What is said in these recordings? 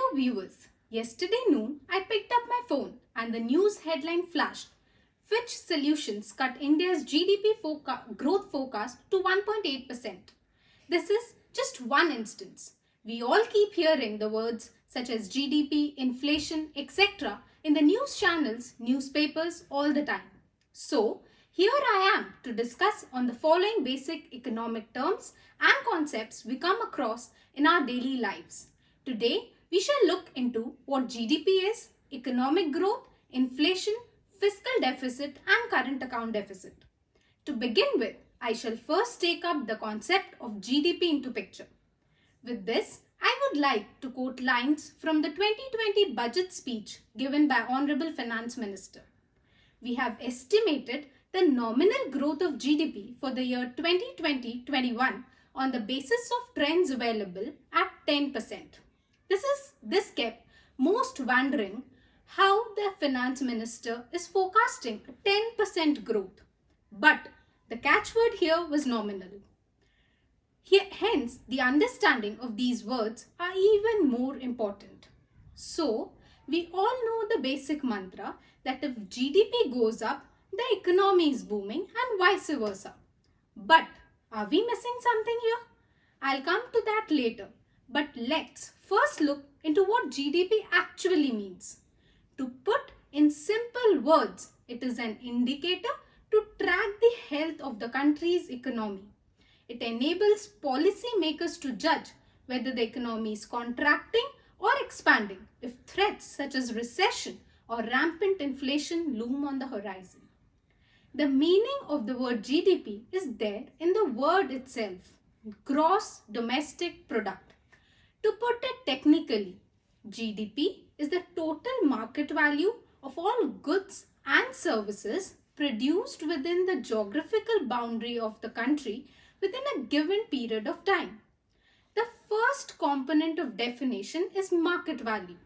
Hello viewers, yesterday noon I picked up my phone and the news headline flashed. Fitch Solutions cut India's GDP growth forecast to 1.8%. This is just one instance. We all keep hearing the words such as GDP, inflation, etc. in the news channels, newspapers all the time. So, here I am to discuss on the following basic economic terms and concepts we come across in our daily lives. Today, we shall look into what GDP is, economic growth, inflation, fiscal deficit and current account deficit. To begin with, I shall first take up the concept of GDP into picture. With this, I would like to quote lines from the 2020 budget speech given by Honorable Finance Minister. We have estimated the nominal growth of GDP for the year 2020-21 on the basis of trends available at 10%. This kept most wondering how the finance minister is forecasting a 10% growth. But the catchword here was nominal. Hence, the understanding of these words are even more important. So, we all know the basic mantra that if GDP goes up, the economy is booming and vice versa. But are we missing something here? I'll come to that later. But let's first look into what GDP actually means. To put in simple words, it is an indicator to track the health of the country's economy. It enables policymakers to judge whether the economy is contracting or expanding if threats such as recession or rampant inflation loom on the horizon. The meaning of the word GDP is there in the word itself, gross domestic product. To put it technically, GDP is the total market value of all goods and services produced within the geographical boundary of the country within a given period of time. The first component of definition is market value.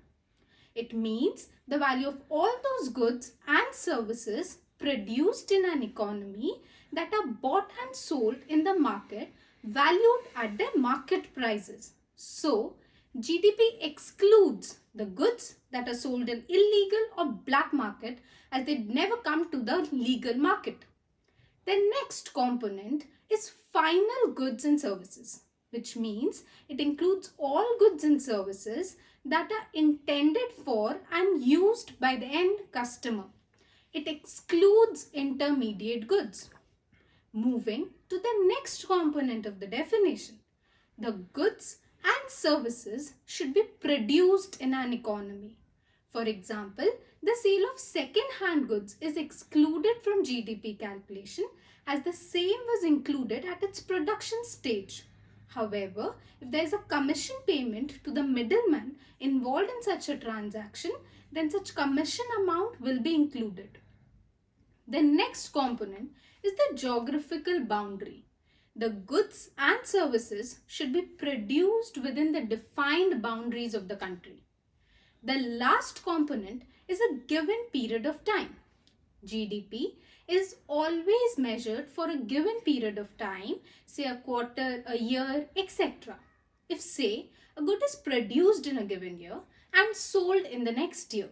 It means the value of all those goods and services produced in an economy that are bought and sold in the market valued at their market prices. So, GDP excludes the goods that are sold in illegal or black market as they never come to the legal market. The next component is final goods and services, which means it includes all goods and services that are intended for and used by the end customer. It excludes intermediate goods. Moving to the next component of the definition, the goods and services should be produced in an economy. For example, the sale of second-hand goods is excluded from GDP calculation as the same was included at its production stage. However, if there is a commission payment to the middleman involved in such a transaction, then such commission amount will be included. The next component is the geographical boundary. The goods and services should be produced within the defined boundaries of the country. The last component is a given period of time. GDP is always measured for a given period of time, say a quarter, a year, etc. If say a good is produced in a given year and sold in the next year,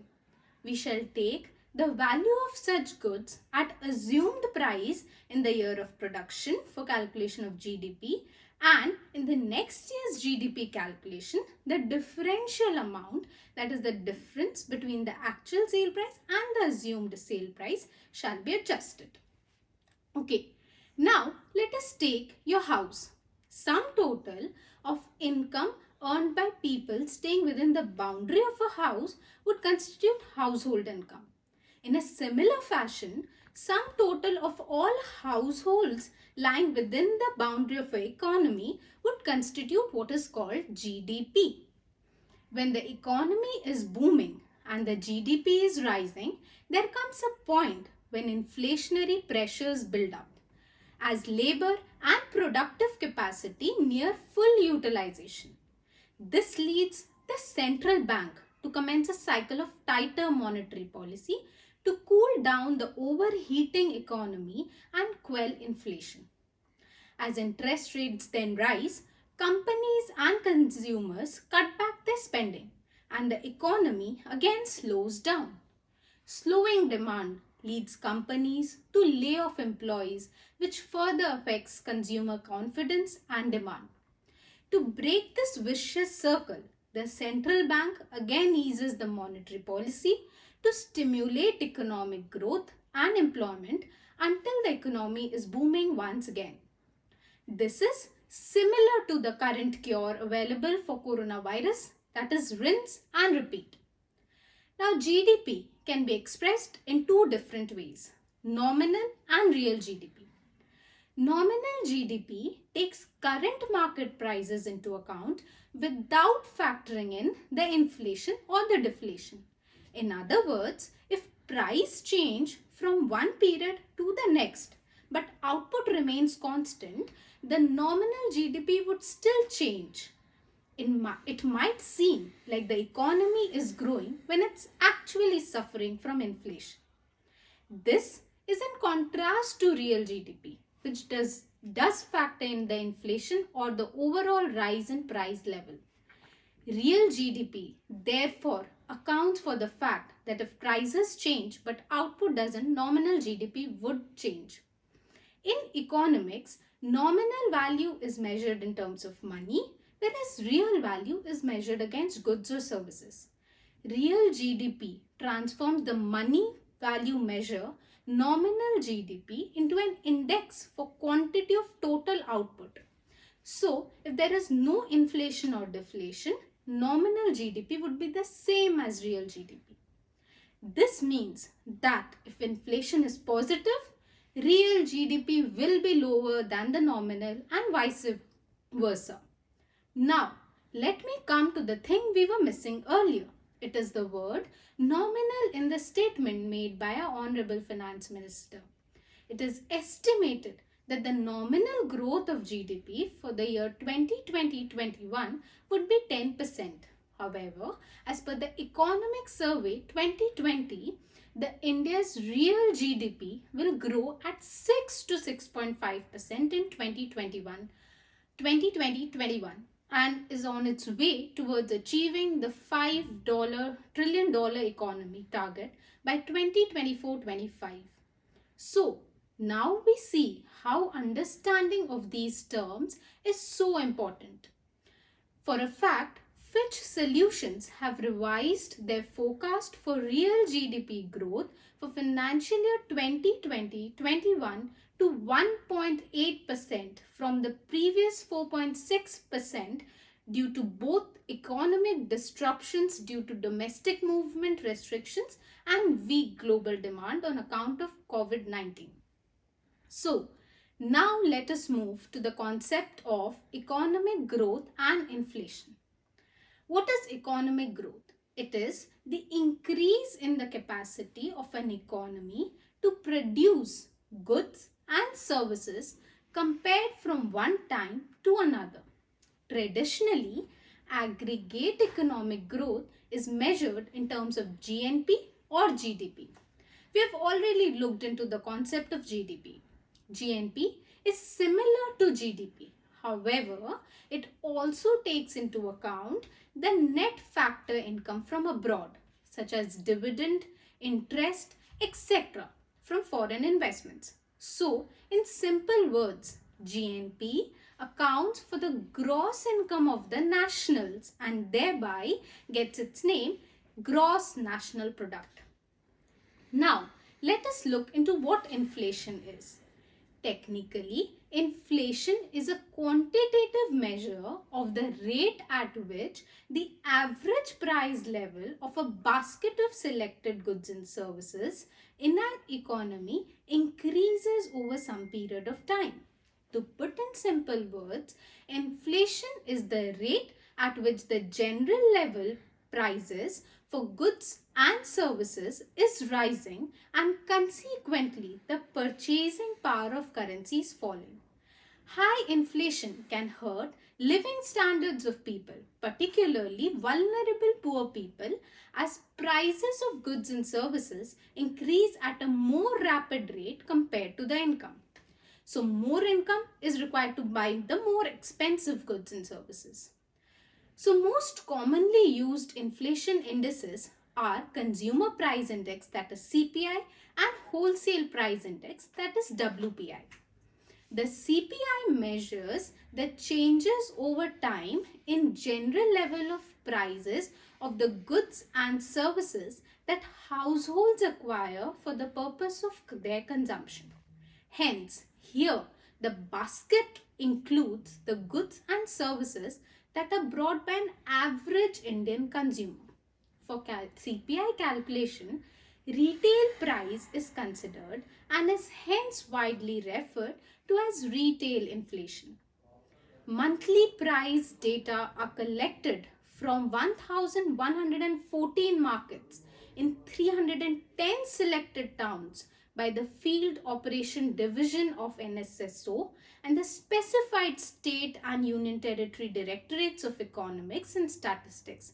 we shall take the value of such goods at assumed price in the year of production for calculation of GDP, and in the next year's GDP calculation, the differential amount, that is the difference between the actual sale price and the assumed sale price, shall be adjusted. Okay, now let us take your house. Sum total of income earned by people staying within the boundary of a house would constitute household income. In a similar fashion, sum total of all households lying within the boundary of an economy would constitute what is called GDP. When the economy is booming and the GDP is rising, there comes a point when inflationary pressures build up as labor and productive capacity near full utilization. This leads the central bank to commence a cycle of tighter monetary policy to cool down the overheating economy and quell inflation. As interest rates then rise, companies and consumers cut back their spending, and the economy again slows down. Slowing demand leads companies to lay off employees, which further affects consumer confidence and demand. To break this vicious circle, the central bank again eases the monetary policy to stimulate economic growth and employment until the economy is booming once again. This is similar to the current cure available for coronavirus, that is rinse and repeat. Now GDP can be expressed in two different ways, nominal and real GDP. Nominal GDP takes current market prices into account without factoring in the inflation or the deflation. In other words, if price change from one period to the next but output remains constant, the nominal GDP would still change. It might seem like the economy is growing when it's actually suffering from inflation. This is in contrast to real GDP, which does factor in the inflation or the overall rise in price level. Real GDP, therefore, accounts for the fact that if prices change but output doesn't, nominal GDP would change. In economics, nominal value is measured in terms of money, whereas real value is measured against goods or services. Real GDP transforms the money value measure, nominal GDP, into an index for quantity of total output. So, if there is no inflation or deflation, nominal GDP would be the same as real GDP. This means that if inflation is positive, real GDP will be lower than the nominal and vice versa. Now, let me come to the thing we were missing earlier. It is the word nominal in the statement made by our Honorable Finance Minister. It is estimated that the nominal growth of GDP for the year 2020-21 would be 10%. However, as per the Economic Survey 2020, the India's real GDP will grow at 6 to 6.5% in 2020-21 and is on its way towards achieving the $5 trillion economy target by 2024-25. So, now we see how understanding of these terms is so important. For a fact, Fitch Solutions have revised their forecast for real GDP growth for financial year 2020-21 to 1.8% from the previous 4.6% due to both economic disruptions due to domestic movement restrictions and weak global demand on account of COVID-19. So, now let us move to the concept of economic growth and inflation. What is economic growth? It is the increase in the capacity of an economy to produce goods and services compared from one time to another. Traditionally, aggregate economic growth is measured in terms of GNP or GDP. We have already looked into the concept of GDP. GNP is similar to GDP. However, it also takes into account the net factor income from abroad, such as dividend, interest, etc. from foreign investments. So, in simple words, GNP accounts for the gross income of the nationals and thereby gets its name gross national product. Now, let us look into what inflation is. Technically, inflation is a quantitative measure of the rate at which the average price level of a basket of selected goods and services in an economy increases over some period of time. To put in simple words, inflation is the rate at which the general level prices for goods and services is rising and consequently the purchasing power of currency is falling. High inflation can hurt living standards of people, particularly vulnerable poor people, as prices of goods and services increase at a more rapid rate compared to the income. So more income is required to buy the more expensive goods and services. So most commonly used inflation indices are Consumer Price Index, that is CPI, and Wholesale Price Index, that is WPI. The CPI measures the changes over time in general level of prices of the goods and services that households acquire for the purpose of their consumption. Hence, here the basket includes the goods and services that are bought by an average Indian consumer. For CPI calculation, retail price is considered and is hence widely referred to as retail inflation. Monthly price data are collected from 1,114 markets in 310 selected towns by the Field Operation Division of NSSO and the specified state and union territory directorates of economics and statistics,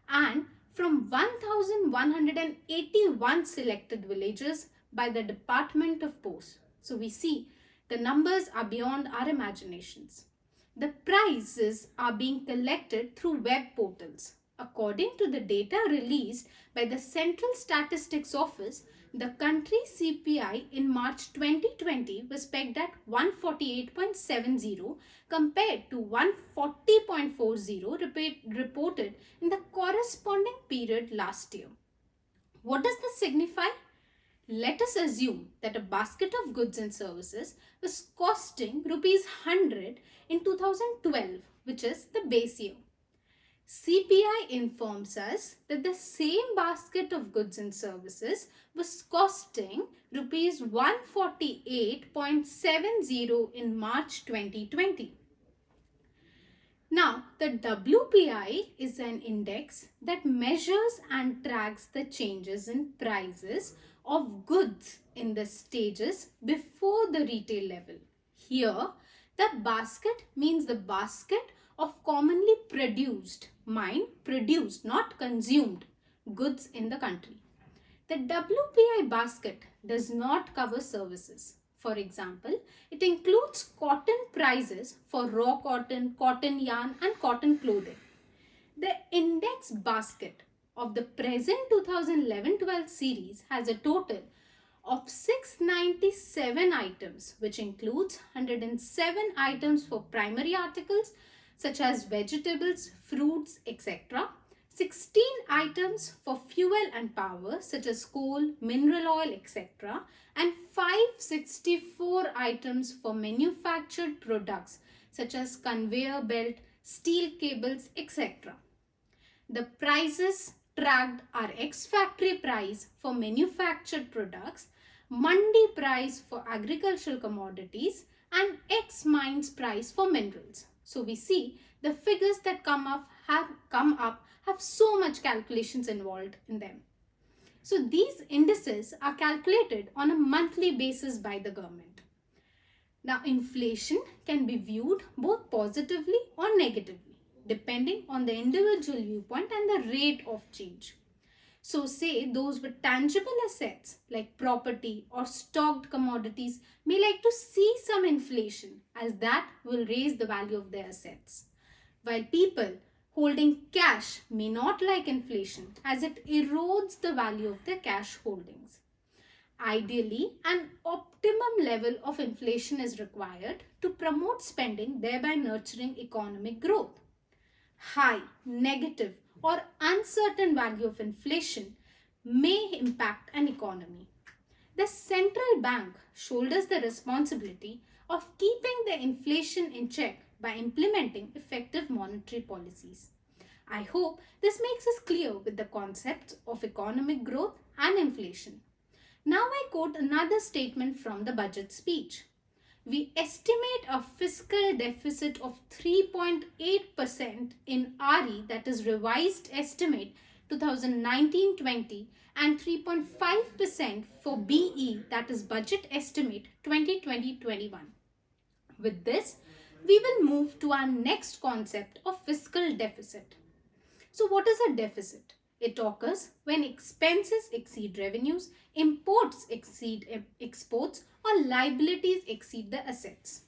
and from 1,181 selected villages by the Department of Post. So we see the numbers are beyond our imaginations. The prices are being collected through web portals. According to the data released by the Central Statistics Office, the country's CPI in March 2020 was pegged at 148.70 compared to 140.40 reported in the corresponding period last year. What does this signify? Let us assume that a basket of goods and services was costing rupees 100 in 2012, which is the base year. CPI informs us that the same basket of goods and services was costing rupees 148.70 in March 2020. Now, the WPI is an index that measures and tracks the changes in prices of goods in the stages before the retail level. Here, the basket means the basket of commonly produced, produced, not consumed, goods in the country. The WPI basket does not cover services. For example, it includes cotton prices for raw cotton, cotton yarn, and cotton clothing. The index basket of the present 2011-12 series has a total of 697 items, which includes 107 items for primary articles such as vegetables, fruits, etc., 16 items for fuel and power such as coal, mineral oil, etc., and 564 items for manufactured products such as conveyor belt, steel cables, etc. The prices tracked are ex-factory price for manufactured products, mandi price for agricultural commodities, and ex-mines price for minerals. So we see the figures that come up have so much calculations involved in them. So these indices are calculated on a monthly basis by the government. Now, inflation can be viewed both positively or negatively, depending on the individual viewpoint and the rate of change. So say those with tangible assets like property or stocked commodities may like to see some inflation, as that will raise the value of their assets. While people holding cash may not like inflation, as it erodes the value of their cash holdings. Ideally, an optimum level of inflation is required to promote spending, thereby nurturing economic growth. High, negative, or uncertain value of inflation may impact an economy. The central bank shoulders the responsibility of keeping the inflation in check by implementing effective monetary policies. I hope this makes us clear with the concepts of economic growth and inflation. Now I quote another statement from the budget speech. We estimate a fiscal deficit of 3.8% in RE, that is revised estimate 2019-20, and 3.5% for BE, that is budget estimate 2020-21. With this, we will move to our next concept of fiscal deficit. So what is a deficit? It occurs when expenses exceed revenues, imports exceed exports, or liabilities exceed the assets.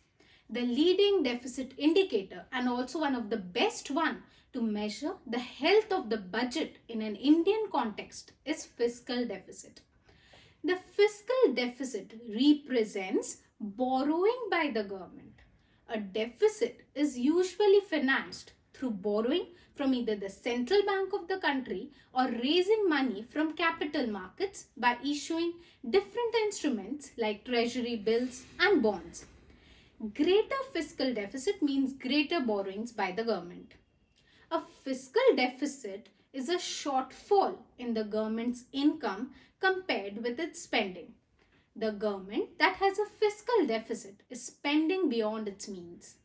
The leading deficit indicator, and also one of the best one, to measure the health of the budget in an Indian context is fiscal deficit. The fiscal deficit represents borrowing by the government. A deficit is usually financed through borrowing from either the central bank of the country or raising money from capital markets by issuing different instruments like treasury bills and bonds. Greater fiscal deficit means greater borrowings by the government. A fiscal deficit is a shortfall in the government's income compared with its spending. The government that has a fiscal deficit is spending beyond its means.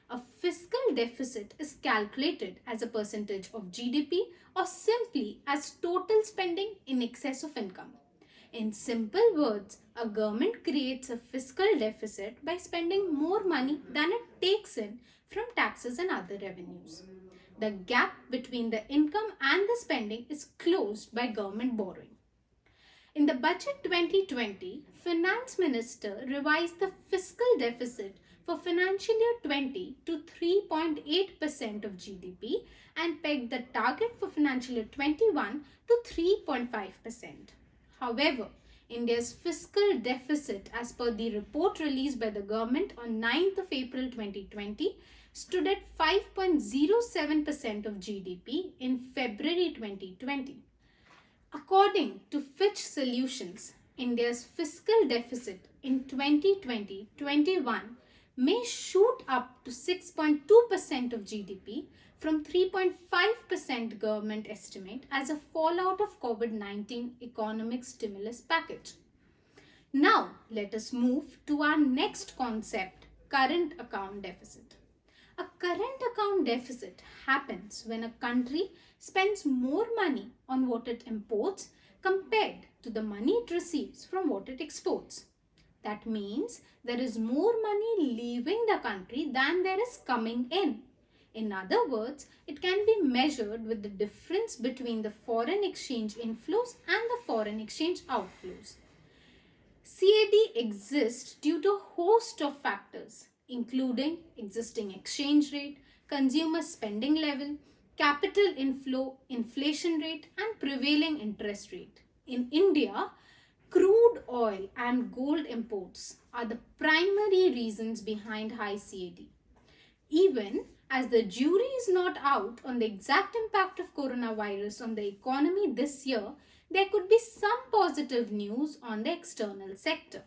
A fiscal deficit is calculated as a percentage of GDP or simply as total spending in excess of income. In simple words, a government creates a fiscal deficit by spending more money than it takes in from taxes and other revenues. The gap between the income and the spending is closed by government borrowing. In the budget 2020, Finance Minister revised the fiscal deficit for financial year 20 to 3.8% of GDP and pegged the target for financial year 21 to 3.5%. However, India's fiscal deficit, as per the report released by the government on 9th of April 2020, stood at 5.07% of GDP in February 2020. According to Fitch Solutions, India's fiscal deficit in 2020-21 may shoot up to 6.2% of GDP from 3.5% government estimate as a fallout of COVID-19 economic stimulus package. Now, let us move to our next concept, current account deficit. A current account deficit happens when a country spends more money on what it imports compared to the money it receives from what it exports. That means there is more money leaving the country than there is coming in. In other words, it can be measured with the difference between the foreign exchange inflows and the foreign exchange outflows. CAD exists due to a host of factors, including existing exchange rate, consumer spending level, capital inflow, inflation rate, and prevailing interest rate. In India, crude oil and gold imports are the primary reasons behind high CAD. Even as the jury is not out on the exact impact of coronavirus on the economy this year, there could be some positive news on the external sector.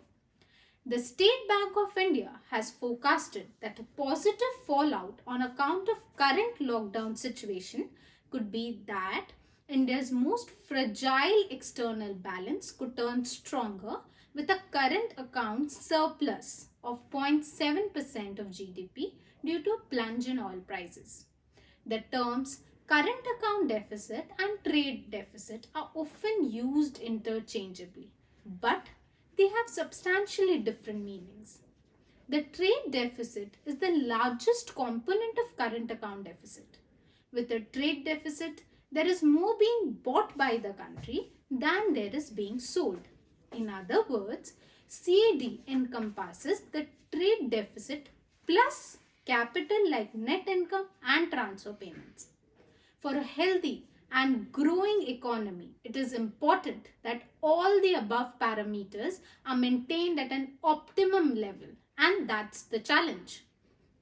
The State Bank of India has forecasted that a positive fallout on account of current lockdown situation could be that India's most fragile external balance could turn stronger with a current account surplus of 0.7% of GDP due to a plunge in oil prices. The terms current account deficit and trade deficit are often used interchangeably, but they have substantially different meanings. The trade deficit is the largest component of current account deficit. With a trade deficit, there is more being bought by the country than there is being sold. In other words, CAD encompasses the trade deficit plus capital like net income and transfer payments. For a healthy and growing economy, it is important that all the above parameters are maintained at an optimum level, and that's the challenge.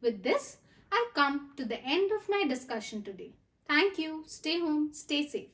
With this, I come to the end of my discussion today. Thank you. Stay home, stay safe.